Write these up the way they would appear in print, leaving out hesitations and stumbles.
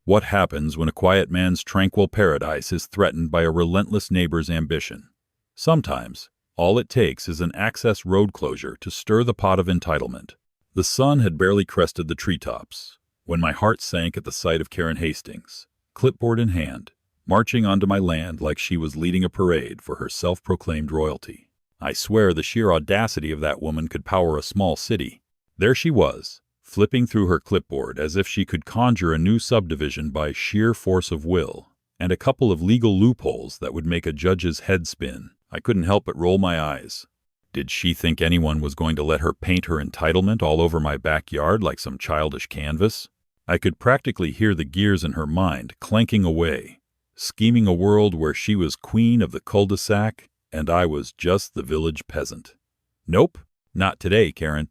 What happens when a quiet man's tranquil paradise is threatened by a relentless neighbor's ambition? Sometimes, all it takes is an access road closure to stir the pot of entitlement. The sun had barely crested the treetops when my heart sank at the sight of Karen Hastings, clipboard in hand, marching onto my land like she was leading a parade for her self-proclaimed royalty. I swear the sheer audacity of that woman could power a small city. There she was, flipping through her clipboard as if she could conjure a new subdivision by sheer force of will, and a couple of legal loopholes that would make a judge's head spin. I couldn't help but roll my eyes. Did she think anyone was going to let her paint her entitlement all over my backyard like some childish canvas? I could practically hear the gears in her mind clanking away, scheming a world where she was queen of the cul-de-sac and I was just the village peasant. Nope, not today, Karen.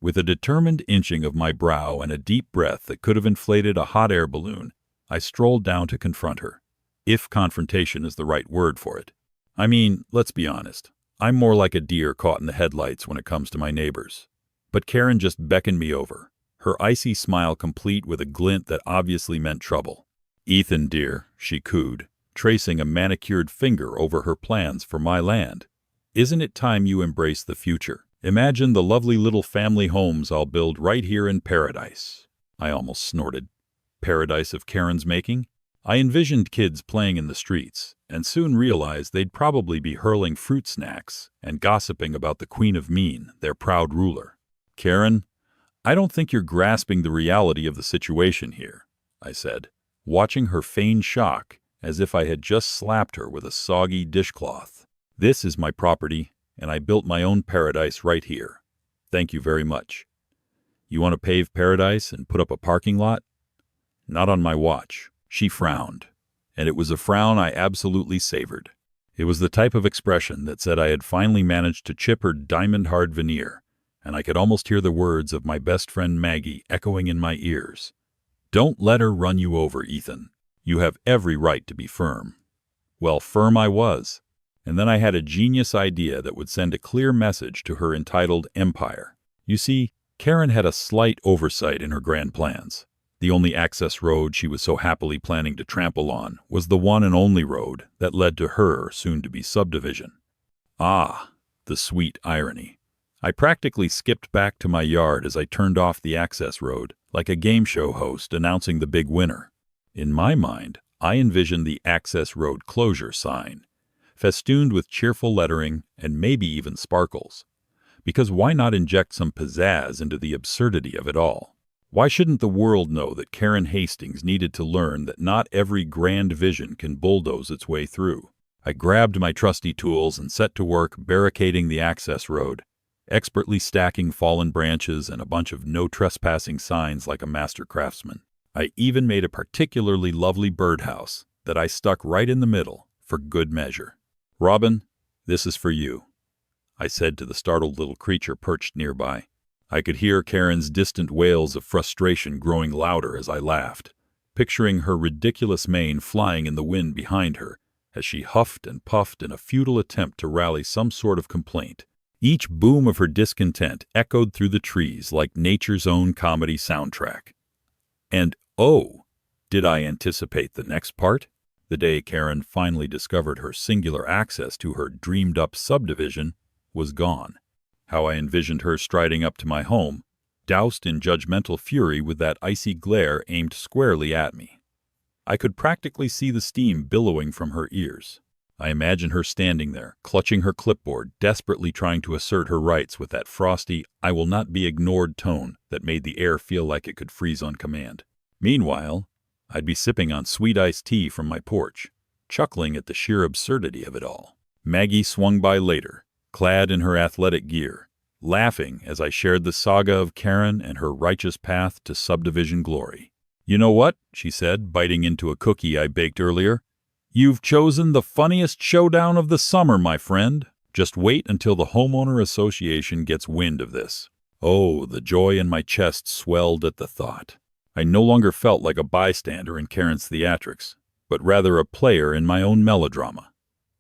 With a determined inching of my brow and a deep breath that could have inflated a hot air balloon, I strolled down to confront her. If confrontation is the right word for it. I mean, let's be honest. I'm more like a deer caught in the headlights when it comes to my neighbors. But Karen just beckoned me over, her icy smile complete with a glint that obviously meant trouble. "Ethan, dear," she cooed, tracing a manicured finger over her plans for my land. "Isn't it time you embrace the future? Imagine the lovely little family homes I'll build right here in paradise." I almost snorted. Paradise of Karen's making? I envisioned kids playing in the streets, and soon realized they'd probably be hurling fruit snacks and gossiping about the Queen of Mean, their proud ruler. "Karen, I don't think you're grasping the reality of the situation here," I said, watching her feigned shock as if I had just slapped her with a soggy dishcloth. "This is my property, and I built my own paradise right here. Thank you very much. You want to pave paradise and put up a parking lot? Not on my watch." She frowned, and it was a frown I absolutely savored. It was the type of expression that said I had finally managed to chip her diamond-hard veneer, and I could almost hear the words of my best friend Maggie echoing in my ears. "Don't let her run you over, Ethan. You have every right to be firm." Well, firm I was, and then I had a genius idea that would send a clear message to her entitled empire. You see, Karen had a slight oversight in her grand plans. The only access road she was so happily planning to trample on was the one and only road that led to her soon-to-be subdivision. Ah, the sweet irony. I practically skipped back to my yard as I turned off the access road, like a game show host announcing the big winner. In my mind, I envisioned the access road closure sign, festooned with cheerful lettering and maybe even sparkles. Because why not inject some pizzazz into the absurdity of it all? Why shouldn't the world know that Karen Hastings needed to learn that not every grand vision can bulldoze its way through? I grabbed my trusty tools and set to work barricading the access road, expertly stacking fallen branches and a bunch of no trespassing signs like a master craftsman. I even made a particularly lovely birdhouse that I stuck right in the middle for good measure. "Robin, this is for you," I said to the startled little creature perched nearby. I could hear Karen's distant wails of frustration growing louder as I laughed, picturing her ridiculous mane flying in the wind behind her as she huffed and puffed in a futile attempt to rally some sort of complaint. Each boom of her discontent echoed through the trees like nature's own comedy soundtrack. And oh, did I anticipate the next part? The day Karen finally discovered her singular access to her dreamed-up subdivision was gone. How I envisioned her striding up to my home, doused in judgmental fury with that icy glare aimed squarely at me. I could practically see the steam billowing from her ears. I imagined her standing there, clutching her clipboard, desperately trying to assert her rights with that frosty, I will not be ignored tone that made the air feel like it could freeze on command. Meanwhile, I'd be sipping on sweet iced tea from my porch, chuckling at the sheer absurdity of it all. Maggie swung by later, clad in her athletic gear, laughing as I shared the saga of Karen and her righteous path to subdivision glory. "You know what?" she said, biting into a cookie I baked earlier. "You've chosen the funniest showdown of the summer, my friend. Just wait until the homeowner association gets wind of this." Oh, the joy in my chest swelled at the thought. I no longer felt like a bystander in Karen's theatrics, but rather a player in my own melodrama.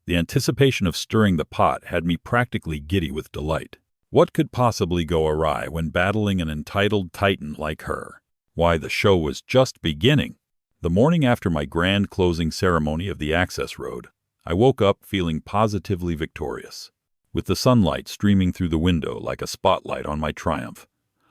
The anticipation of stirring the pot had me practically giddy with delight. What could possibly go awry when battling an entitled titan like her? Why, the show was just beginning. The morning after my grand closing ceremony of the access road, I woke up feeling positively victorious. With the sunlight streaming through the window like a spotlight on my triumph,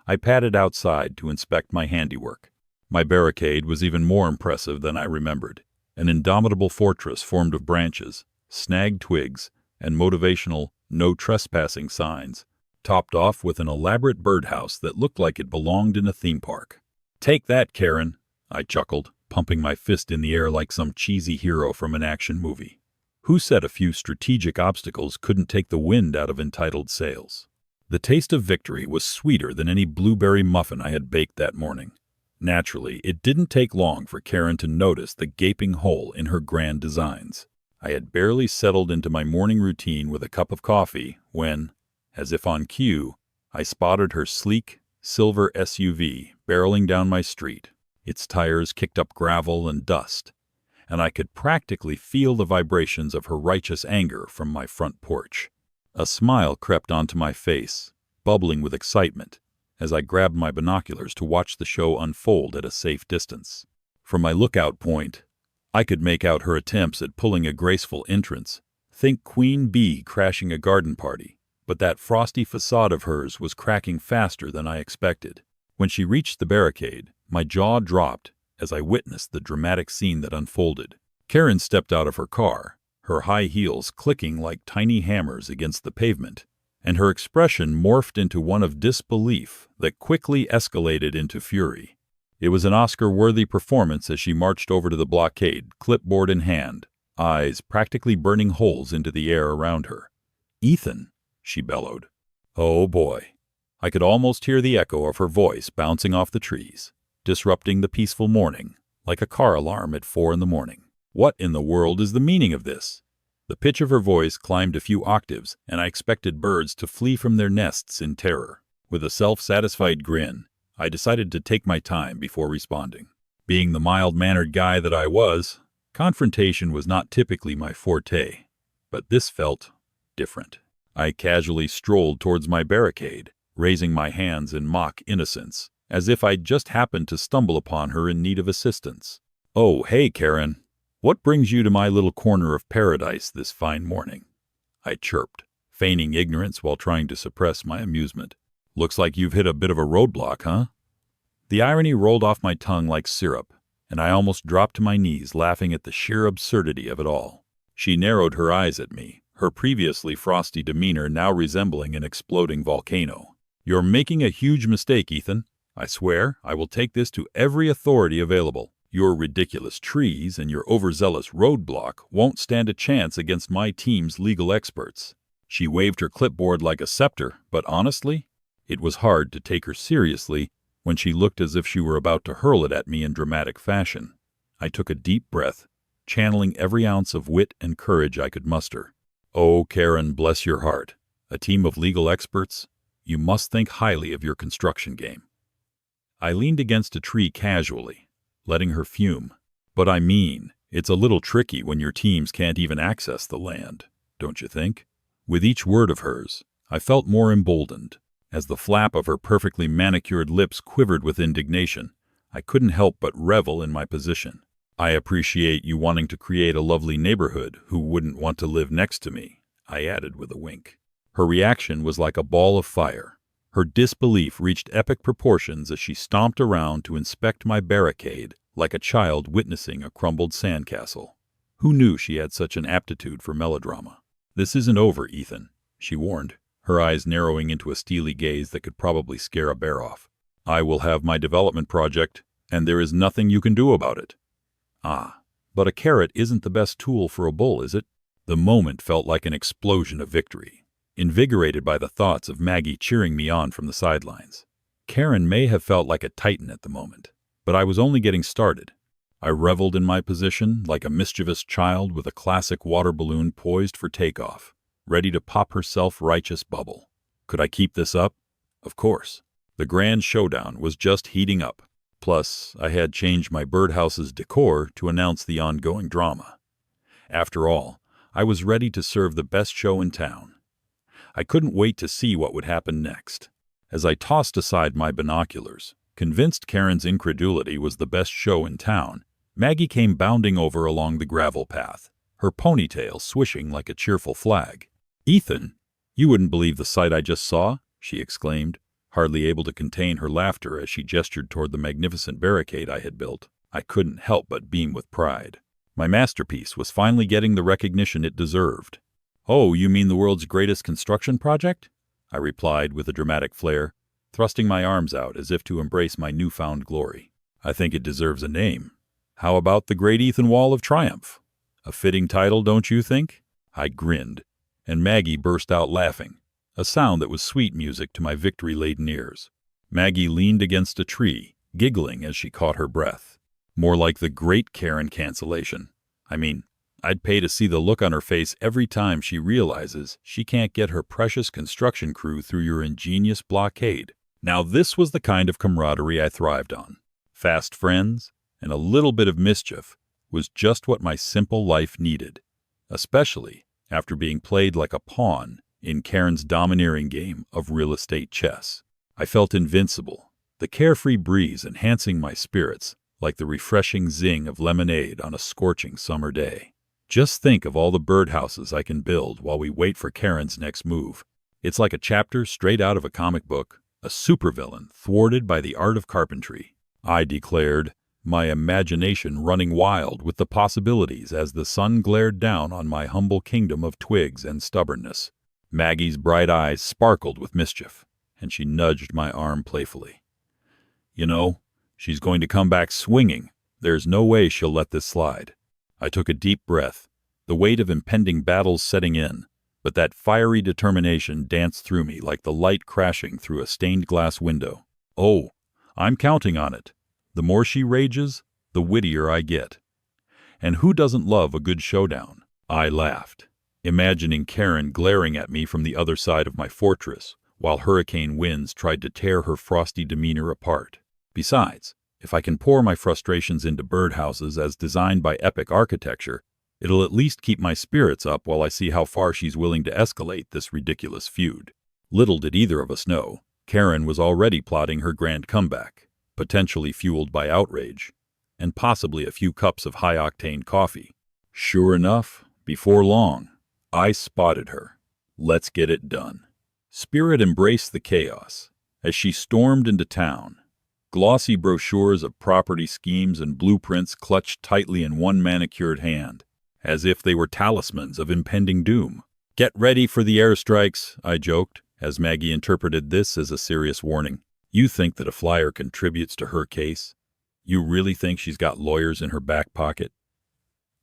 I padded outside to inspect my handiwork. My barricade was even more impressive than I remembered. An indomitable fortress formed of branches, snagged twigs, and motivational "no trespassing" signs, topped off with an elaborate birdhouse that looked like it belonged in a theme park. "Take that, Karen," I chuckled, pumping my fist in the air like some cheesy hero from an action movie. Who said a few strategic obstacles couldn't take the wind out of entitled sails? The taste of victory was sweeter than any blueberry muffin I had baked that morning. Naturally, it didn't take long for Karen to notice the gaping hole in her grand designs. I had barely settled into my morning routine with a cup of coffee when, as if on cue, I spotted her sleek, silver SUV barreling down my street. Its tires kicked up gravel and dust, and I could practically feel the vibrations of her righteous anger from my front porch. A smile crept onto my face, bubbling with excitement, as I grabbed my binoculars to watch the show unfold at a safe distance. From my lookout point, I could make out her attempts at pulling a graceful entrance. Think Queen Bee crashing a garden party, but that frosty facade of hers was cracking faster than I expected. When she reached the barricade, my jaw dropped as I witnessed the dramatic scene that unfolded. Karen stepped out of her car, her high heels clicking like tiny hammers against the pavement, and her expression morphed into one of disbelief that quickly escalated into fury. It was an Oscar-worthy performance as she marched over to the blockade, clipboard in hand, eyes practically burning holes into the air around her. "Ethan," she bellowed. Oh boy. I could almost hear the echo of her voice bouncing off the trees, disrupting the peaceful morning, like a car alarm at 4 a.m. What in the world is the meaning of this? The pitch of her voice climbed a few octaves, and I expected birds to flee from their nests in terror. With a self-satisfied grin, I decided to take my time before responding. Being the mild-mannered guy that I was, confrontation was not typically my forte, but this felt different. I casually strolled towards my barricade, raising my hands in mock innocence, as if I'd just happened to stumble upon her in need of assistance. "Oh, hey, Karen. What brings you to my little corner of paradise this fine morning?" I chirped, feigning ignorance while trying to suppress my amusement. "Looks like you've hit a bit of a roadblock, huh?" The irony rolled off my tongue like syrup, and I almost dropped to my knees laughing at the sheer absurdity of it all. She narrowed her eyes at me, her previously frosty demeanor now resembling an exploding volcano. "You're making a huge mistake, Ethan. I swear I will take this to every authority available. Your ridiculous trees and your overzealous roadblock won't stand a chance against my team's legal experts." She waved her clipboard like a scepter, but honestly, it was hard to take her seriously when she looked as if she were about to hurl it at me in dramatic fashion. I took a deep breath, channeling every ounce of wit and courage I could muster. "Oh, Karen, bless your heart. A team of legal experts? You must think highly of your construction game." I leaned against a tree casually, letting her fume. "But I mean, it's a little tricky when your teams can't even access the land, don't you think?" With each word of hers, I felt more emboldened. As the flap of her perfectly manicured lips quivered with indignation, I couldn't help but revel in my position. "I appreciate you wanting to create a lovely neighborhood who wouldn't want to live next to me," I added with a wink. Her reaction was like a ball of fire. Her disbelief reached epic proportions as she stomped around to inspect my barricade like a child witnessing a crumbled sandcastle. Who knew she had such an aptitude for melodrama? "This isn't over, Ethan," she warned, her eyes narrowing into a steely gaze that could probably scare a bear off. "I will have my development project, and there is nothing you can do about it." Ah, but a carrot isn't the best tool for a bull, is it? The moment felt like an explosion of victory, invigorated by the thoughts of Maggie cheering me on from the sidelines. Karen may have felt like a titan at the moment, but I was only getting started. I reveled in my position like a mischievous child with a classic water balloon poised for takeoff, ready to pop her self-righteous bubble. Could I keep this up? Of course. The grand showdown was just heating up. Plus, I had changed my birdhouse's decor to announce the ongoing drama. After all, I was ready to serve the best show in town. I couldn't wait to see what would happen next. As I tossed aside my binoculars, convinced Karen's incredulity was the best show in town, Maggie came bounding over along the gravel path, her ponytail swishing like a cheerful flag. "Ethan, you wouldn't believe the sight I just saw," she exclaimed, hardly able to contain her laughter as she gestured toward the magnificent barricade I had built. I couldn't help but beam with pride. My masterpiece was finally getting the recognition it deserved. "Oh, you mean the world's greatest construction project?" I replied with a dramatic flair, thrusting my arms out as if to embrace my newfound glory. "I think it deserves a name. How about the Great Ethan Wall of Triumph? A fitting title, don't you think?" I grinned, and Maggie burst out laughing, a sound that was sweet music to my victory-laden ears. Maggie leaned against a tree, giggling as she caught her breath. More like the Great Karen cancellation. I mean, I'd pay to see the look on her face every time she realizes she can't get her precious construction crew through your ingenious blockade. Now this was the kind of camaraderie I thrived on. Fast friends and a little bit of mischief was just what my simple life needed, especially after being played like a pawn in Karen's domineering game of real estate chess. I felt invincible, the carefree breeze enhancing my spirits like the refreshing zing of lemonade on a scorching summer day. Just think of all the birdhouses I can build while we wait for Karen's next move. It's like a chapter straight out of a comic book, a supervillain thwarted by the art of carpentry, I declared, my imagination running wild with the possibilities as the sun glared down on my humble kingdom of twigs and stubbornness. Maggie's bright eyes sparkled with mischief, and she nudged my arm playfully. "You know, she's going to come back swinging. There's no way she'll let this slide." I took a deep breath, the weight of impending battles setting in, but that fiery determination danced through me like the light crashing through a stained glass window. "Oh, I'm counting on it. The more she rages, the wittier I get. And who doesn't love a good showdown?" I laughed, imagining Karen glaring at me from the other side of my fortress, while hurricane winds tried to tear her frosty demeanor apart. Besides, if I can pour my frustrations into birdhouses as designed by epic architecture, it'll at least keep my spirits up while I see how far she's willing to escalate this ridiculous feud. Little did either of us know, Karen was already plotting her grand comeback, potentially fueled by outrage, and possibly a few cups of high-octane coffee. Sure enough, before long, I spotted her. Let's get it done. Spirit embraced the chaos as she stormed into town. Glossy brochures of property schemes and blueprints clutched tightly in one manicured hand, as if they were talismans of impending doom. "Get ready for the airstrikes," I joked, as Maggie interpreted this as a serious warning. "You think that a flyer contributes to her case? You really think she's got lawyers in her back pocket?"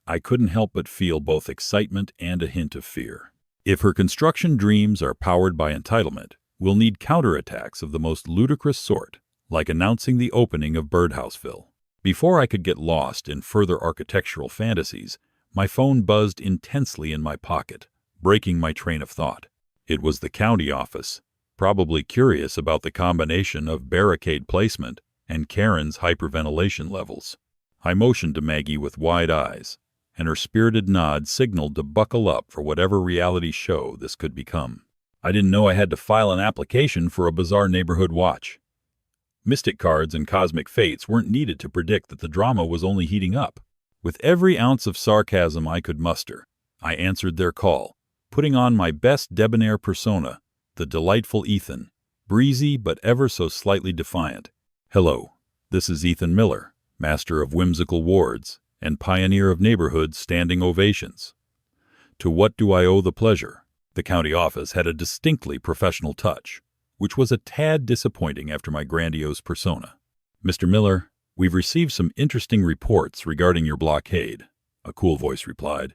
I couldn't help but feel both excitement and a hint of fear. If her construction dreams are powered by entitlement, we'll need counterattacks of the most ludicrous sort, like announcing the opening of Birdhouseville. Before I could get lost in further architectural fantasies, my phone buzzed intensely in my pocket, breaking my train of thought. It was the county office, probably curious about the combination of barricade placement and Karen's hyperventilation levels. I motioned to Maggie with wide eyes, and her spirited nod signaled to buckle up for whatever reality show this could become. I didn't know I had to file an application for a bizarre neighborhood watch. Mystic cards and cosmic fates weren't needed to predict that the drama was only heating up. With every ounce of sarcasm I could muster, I answered their call, putting on my best debonair persona, the delightful Ethan, breezy but ever so slightly defiant. "Hello, this is Ethan Miller, master of whimsical wards and pioneer of neighborhood standing ovations. To what do I owe the pleasure?" The county office had a distinctly professional touch, which was a tad disappointing after my grandiose persona. "Mr. Miller, we've received some interesting reports regarding your blockade," a cool voice replied,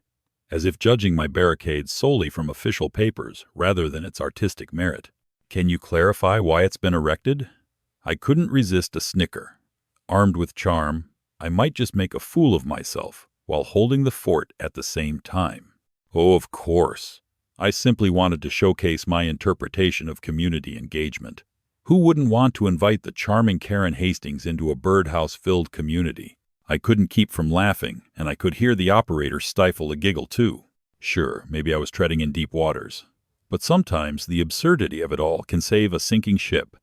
as if judging my barricade solely from official papers rather than its artistic merit. "Can you clarify why it's been erected?" I couldn't resist a snicker. Armed with charm, I might just make a fool of myself while holding the fort at the same time. Oh, of course. I simply wanted to showcase my interpretation of community engagement. Who wouldn't want to invite the charming Karen Hastings into a birdhouse-filled community? I couldn't keep from laughing, and I could hear the operator stifle a giggle too. Sure, maybe I was treading in deep waters, but sometimes the absurdity of it all can save a sinking ship.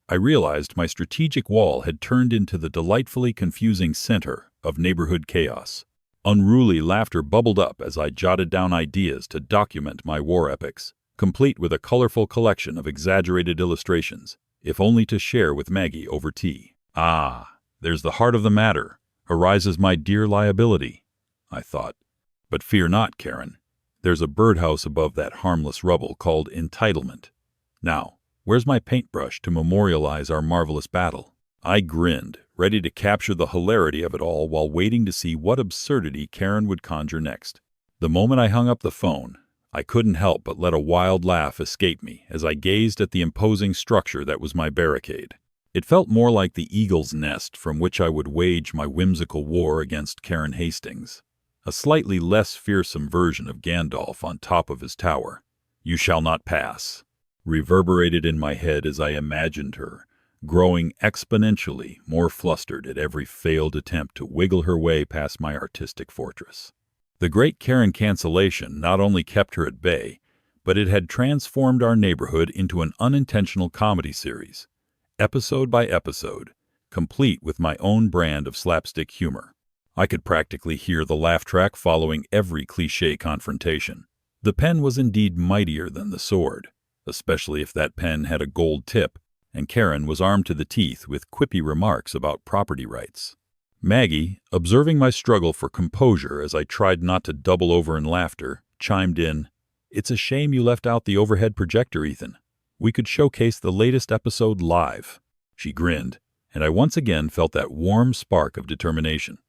I realized my strategic wall had turned into the delightfully confusing center of neighborhood chaos. Unruly laughter bubbled up as I jotted down ideas to document my war epics, complete with a colorful collection of exaggerated illustrations, if only to share with Maggie over tea. Ah, there's the heart of the matter, arises my dear liability, I thought. But fear not, Karen. There's a birdhouse above that harmless rubble called entitlement. Now, where's my paintbrush to memorialize our marvelous battle? I grinned, ready to capture the hilarity of it all while waiting to see what absurdity Karen would conjure next. The moment I hung up the phone, I couldn't help but let a wild laugh escape me as I gazed at the imposing structure that was my barricade. It felt more like the eagle's nest from which I would wage my whimsical war against Karen Hastings, a slightly less fearsome version of Gandalf on top of his tower. "You shall not pass," reverberated in my head as I imagined her, growing exponentially more flustered at every failed attempt to wiggle her way past my artistic fortress. The great Karen cancellation not only kept her at bay, but it had transformed our neighborhood into an unintentional comedy series, episode by episode, complete with my own brand of slapstick humor. I could practically hear the laugh track following every cliché confrontation. The pen was indeed mightier than the sword, especially if that pen had a gold tip, and Karen was armed to the teeth with quippy remarks about property rights. Maggie, observing my struggle for composure as I tried not to double over in laughter, chimed in, "It's a shame you left out the overhead projector, Ethan. We could showcase the latest episode live." She grinned, and I once again felt that warm spark of determination.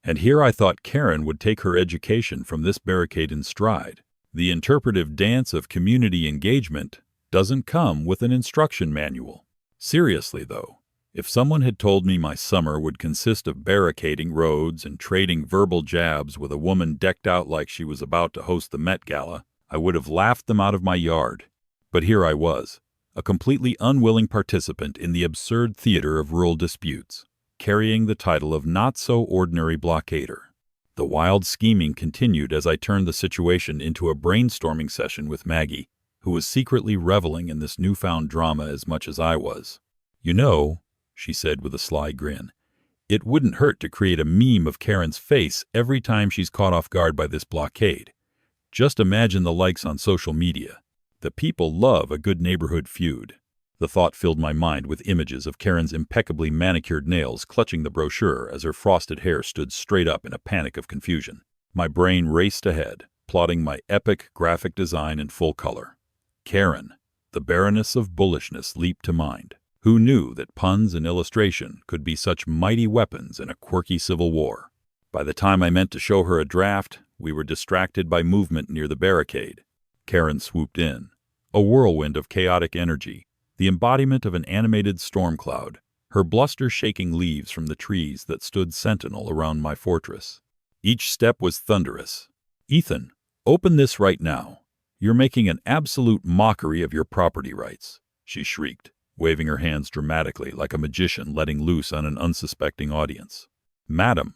And here I thought Karen would take her education from this barricade in stride. The interpretive dance of community engagement doesn't come with an instruction manual. Seriously, though, if someone had told me my summer would consist of barricading roads and trading verbal jabs with a woman decked out like she was about to host the Met Gala, I would have laughed them out of my yard. But here I was, a completely unwilling participant in the absurd theater of rural disputes, carrying the title of not-so-ordinary blockader. The wild scheming continued as I turned the situation into a brainstorming session with Maggie, who was secretly reveling in this newfound drama as much as I was. "You know," she said with a sly grin, "it wouldn't hurt to create a meme of Karen's face every time she's caught off guard by this blockade. Just imagine the likes on social media. The people love a good neighborhood feud." The thought filled my mind with images of Karen's impeccably manicured nails clutching the brochure as her frosted hair stood straight up in a panic of confusion. My brain raced ahead, plotting my epic graphic design in full color. Karen, the Baroness of Bullishness, leaped to mind. Who knew that puns and illustration could be such mighty weapons in a quirky civil war? By the time I meant to show her a draft, we were distracted by movement near the barricade. Karen swooped in, a whirlwind of chaotic energy, the embodiment of an animated storm cloud, her bluster shaking leaves from the trees that stood sentinel around my fortress. Each step was thunderous. "Ethan, open this right now. You're making an absolute mockery of your property rights," she shrieked, waving her hands dramatically like a magician letting loose on an unsuspecting audience. "Madam,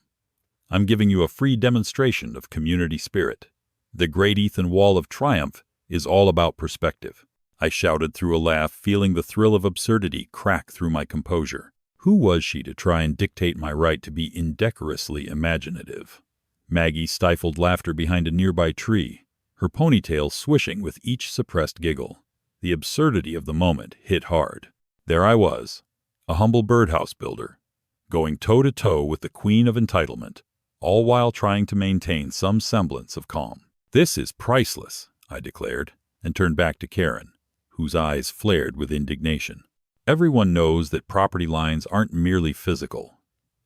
I'm giving you a free demonstration of community spirit. The great Ethan Wall of Triumph is all about perspective," I shouted through a laugh, feeling the thrill of absurdity crack through my composure. Who was she to try and dictate my right to be indecorously imaginative? Maggie stifled laughter behind a nearby tree, her ponytail swishing with each suppressed giggle. The absurdity of the moment hit hard. There I was, a humble birdhouse builder, going toe-to-toe with the queen of entitlement, all while trying to maintain some semblance of calm. "This is priceless," I declared, and turned back to Karen, whose eyes flared with indignation. Everyone knows that property lines aren't merely physical.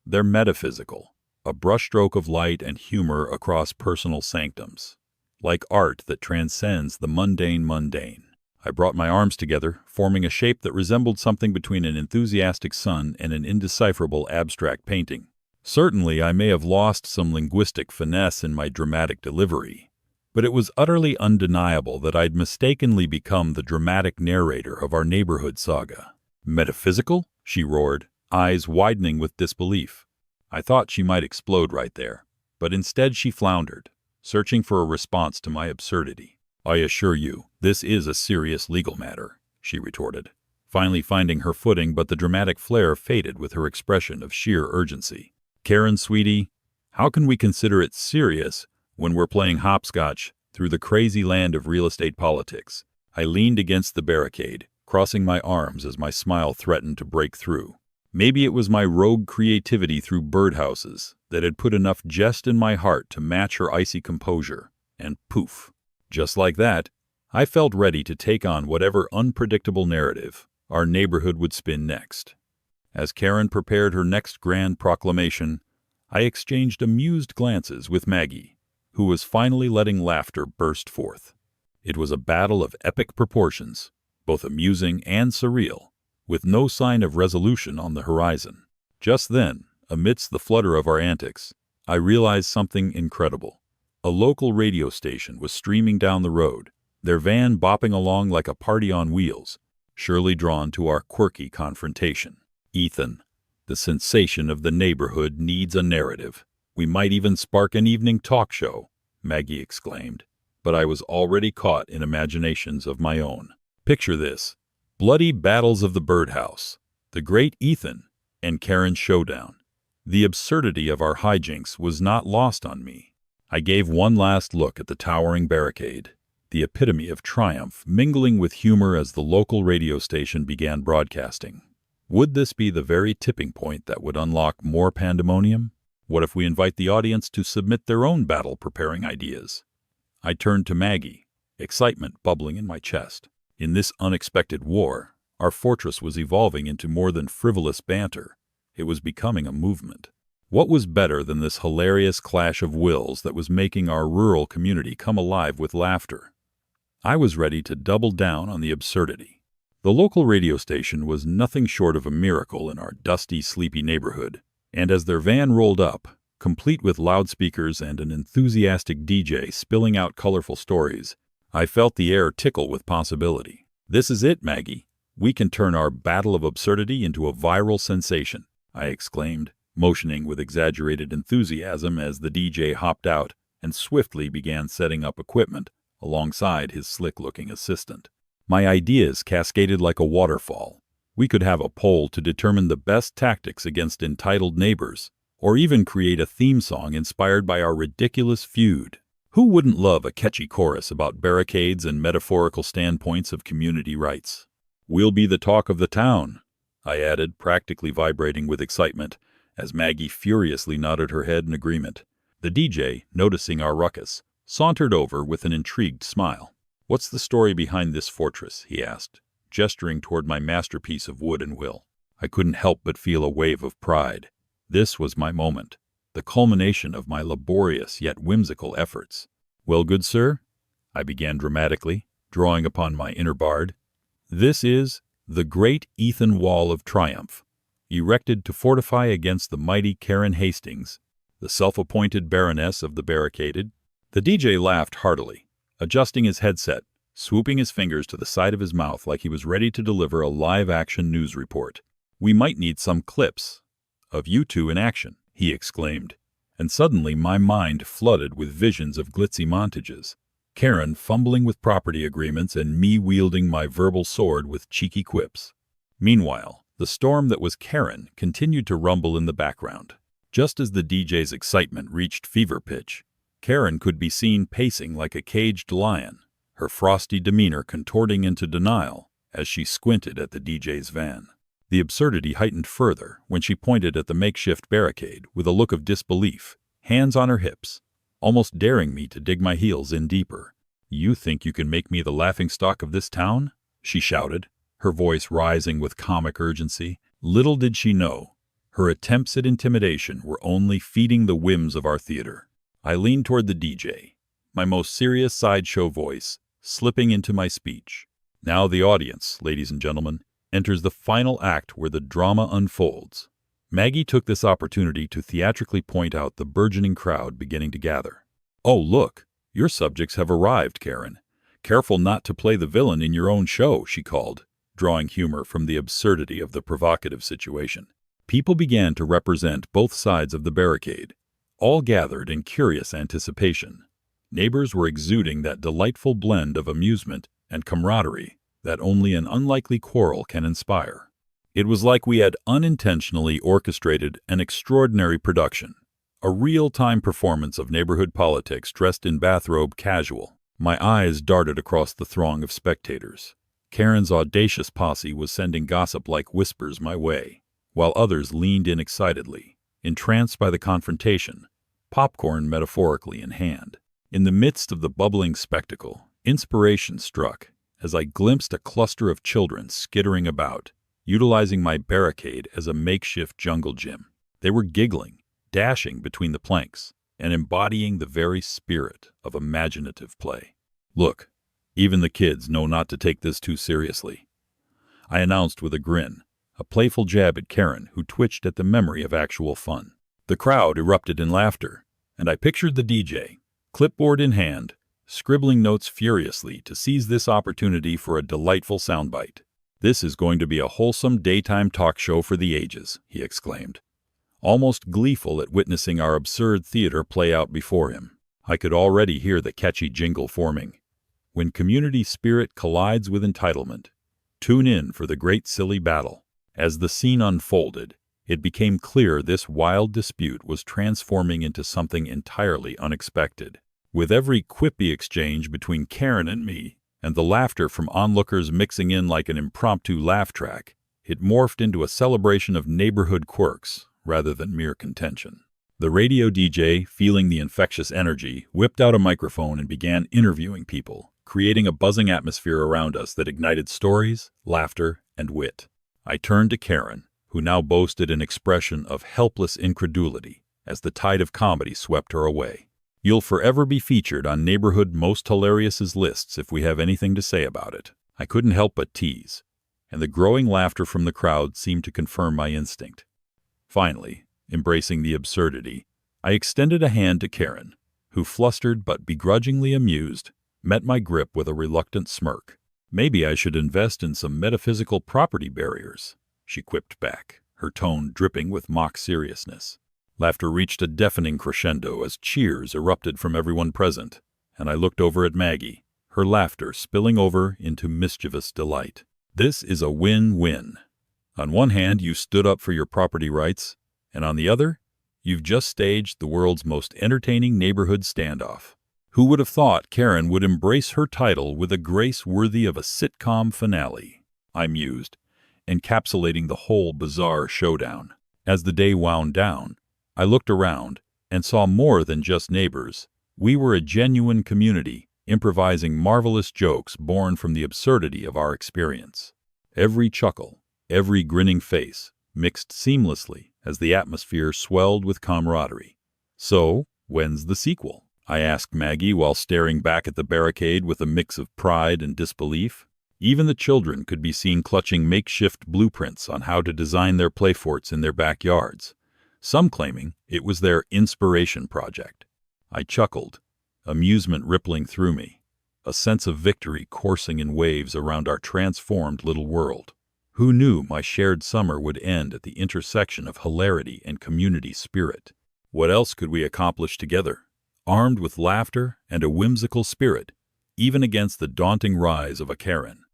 They're metaphysical, a brushstroke of light and humor across personal sanctums, like art that transcends the mundane. I brought my arms together, forming a shape that resembled something between an enthusiastic sun and an indecipherable abstract painting. Certainly, I may have lost some linguistic finesse in my dramatic delivery, but it was utterly undeniable that I'd mistakenly become the dramatic narrator of our neighborhood saga. "Metaphysical?" she roared, eyes widening with disbelief. I thought she might explode right there, but instead she floundered, searching for a response to my absurdity. "I assure you, this is a serious legal matter," she retorted, finally finding her footing, but the dramatic flair faded with her expression of sheer urgency. Karen, sweetie, how can we consider it serious when we're playing hopscotch through the crazy land of real estate politics? I leaned against the barricade, crossing my arms as my smile threatened to break through. Maybe it was my rogue creativity through birdhouses that had put enough jest in my heart to match her icy composure, and poof. Just like that, I felt ready to take on whatever unpredictable narrative our neighborhood would spin next. As Karen prepared her next grand proclamation, I exchanged amused glances with Maggie, who was finally letting laughter burst forth. It was a battle of epic proportions, both amusing and surreal, with no sign of resolution on the horizon. Just then, amidst the flutter of our antics, I realized something incredible. A local radio station was streaming down the road, their van bopping along like a party on wheels, surely drawn to our quirky confrontation. Ethan, the sensation of the neighborhood, needs a narrative. We might even spark an evening talk show, Maggie exclaimed, but I was already caught in imaginations of my own. Picture this: bloody battles of the birdhouse, the great Ethan and Karen's showdown. The absurdity of our hijinks was not lost on me. I gave one last look at the towering barricade, the epitome of triumph mingling with humor as the local radio station began broadcasting. Would this be the very tipping point that would unlock more pandemonium? What if we invite the audience to submit their own battle-preparing ideas? I turned to Maggie, excitement bubbling in my chest. In this unexpected war, our fortress was evolving into more than frivolous banter. It was becoming a movement. What was better than this hilarious clash of wills that was making our rural community come alive with laughter? I was ready to double down on the absurdity. The local radio station was nothing short of a miracle in our dusty, sleepy neighborhood, and as their van rolled up, complete with loudspeakers and an enthusiastic DJ spilling out colorful stories, I felt the air tickle with possibility. "This is it, Maggie. We can turn our battle of absurdity into a viral sensation," I exclaimed, motioning with exaggerated enthusiasm as the DJ hopped out and swiftly began setting up equipment alongside his slick-looking assistant. My ideas cascaded like a waterfall. We could have a poll to determine the best tactics against entitled neighbors, or even create a theme song inspired by our ridiculous feud. Who wouldn't love a catchy chorus about barricades and metaphorical standpoints of community rights? "We'll be the talk of the town," I added, practically vibrating with excitement, as Maggie furiously nodded her head in agreement. The DJ, noticing our ruckus, sauntered over with an intrigued smile. "What's the story behind this fortress?" he asked, gesturing toward my masterpiece of wood and will. I couldn't help but feel a wave of pride. This was my moment, the culmination of my laborious yet whimsical efforts. "Well, good sir," I began dramatically, drawing upon my inner bard, "this is the great Ethan Wall of Triumph, erected to fortify against the mighty Karen Hastings, the self-appointed Baroness of the Barricaded." The DJ laughed heartily, adjusting his headset, swooping his fingers to the side of his mouth like he was ready to deliver a live-action news report. "We might need some clips of you two in action," he exclaimed, and suddenly my mind flooded with visions of glitzy montages. Karen fumbling with property agreements and me wielding my verbal sword with cheeky quips. Meanwhile, the storm that was Karen continued to rumble in the background. Just as the DJ's excitement reached fever pitch, Karen could be seen pacing like a caged lion, her frosty demeanor contorting into denial as she squinted at the DJ's van. The absurdity heightened further when she pointed at the makeshift barricade with a look of disbelief, hands on her hips, almost daring me to dig my heels in deeper. "You think you can make me the laughingstock of this town?" she shouted, her voice rising with comic urgency. Little did she know, her attempts at intimidation were only feeding the whims of our theater. I leaned toward the DJ, my most serious sideshow voice slipping into my speech. "Now the audience, ladies and gentlemen, enters the final act where the drama unfolds." Maggie took this opportunity to theatrically point out the burgeoning crowd beginning to gather. "Oh, look, your subjects have arrived, Karen. Careful not to play the villain in your own show," she called, drawing humor from the absurdity of the provocative situation. People began to represent both sides of the barricade, all gathered in curious anticipation. Neighbors were exuding that delightful blend of amusement and camaraderie that only an unlikely quarrel can inspire. It was like we had unintentionally orchestrated an extraordinary production, a real-time performance of neighborhood politics dressed in bathrobe casual. My eyes darted across the throng of spectators. Karen's audacious posse was sending gossip like whispers my way, while others leaned in excitedly, entranced by the confrontation, popcorn metaphorically in hand. In the midst of the bubbling spectacle, inspiration struck as I glimpsed a cluster of children skittering about, utilizing my barricade as a makeshift jungle gym. They were giggling, dashing between the planks, and embodying the very spirit of imaginative play. "Look, even the kids know not to take this too seriously," I announced with a grin, a playful jab at Karen, who twitched at the memory of actual fun. The crowd erupted in laughter, and I pictured the DJ, clipboard in hand, scribbling notes furiously to seize this opportunity for a delightful soundbite. "This is going to be a wholesome daytime talk show for the ages," he exclaimed, almost gleeful at witnessing our absurd theater play out before him. I could already hear the catchy jingle forming. When community spirit collides with entitlement, tune in for the great silly battle. As the scene unfolded, it became clear this wild dispute was transforming into something entirely unexpected. With every quippy exchange between Karen and me, and the laughter from onlookers mixing in like an impromptu laugh track, it morphed into a celebration of neighborhood quirks rather than mere contention. The radio DJ, feeling the infectious energy, whipped out a microphone and began interviewing people, creating a buzzing atmosphere around us that ignited stories, laughter, and wit. I turned to Karen, who now boasted an expression of helpless incredulity as the tide of comedy swept her away. "You'll forever be featured on Neighborhood Most Hilarious's lists if we have anything to say about it." I couldn't help but tease, and the growing laughter from the crowd seemed to confirm my instinct. Finally, embracing the absurdity, I extended a hand to Karen, who, flustered but begrudgingly amused, met my grip with a reluctant smirk. "Maybe I should invest in some metaphysical property barriers," she quipped back, her tone dripping with mock seriousness. Laughter reached a deafening crescendo as cheers erupted from everyone present, and I looked over at Maggie, her laughter spilling over into mischievous delight. "This is a win-win. On one hand, you stood up for your property rights, and on the other, you've just staged the world's most entertaining neighborhood standoff." Who would have thought Karen would embrace her title with a grace worthy of a sitcom finale? I mused, encapsulating the whole bizarre showdown. As the day wound down, I looked around and saw more than just neighbors. We were a genuine community, improvising marvelous jokes born from the absurdity of our experience. Every chuckle, every grinning face, mixed seamlessly as the atmosphere swelled with camaraderie. "So, when's the sequel?" I asked Maggie while staring back at the barricade with a mix of pride and disbelief. Even the children could be seen clutching makeshift blueprints on how to design their playforts in their backyards, some claiming it was their inspiration project. I chuckled, amusement rippling through me, a sense of victory coursing in waves around our transformed little world. Who knew my shared summer would end at the intersection of hilarity and community spirit? What else could we accomplish together, armed with laughter and a whimsical spirit, even against the daunting rise of a Karen?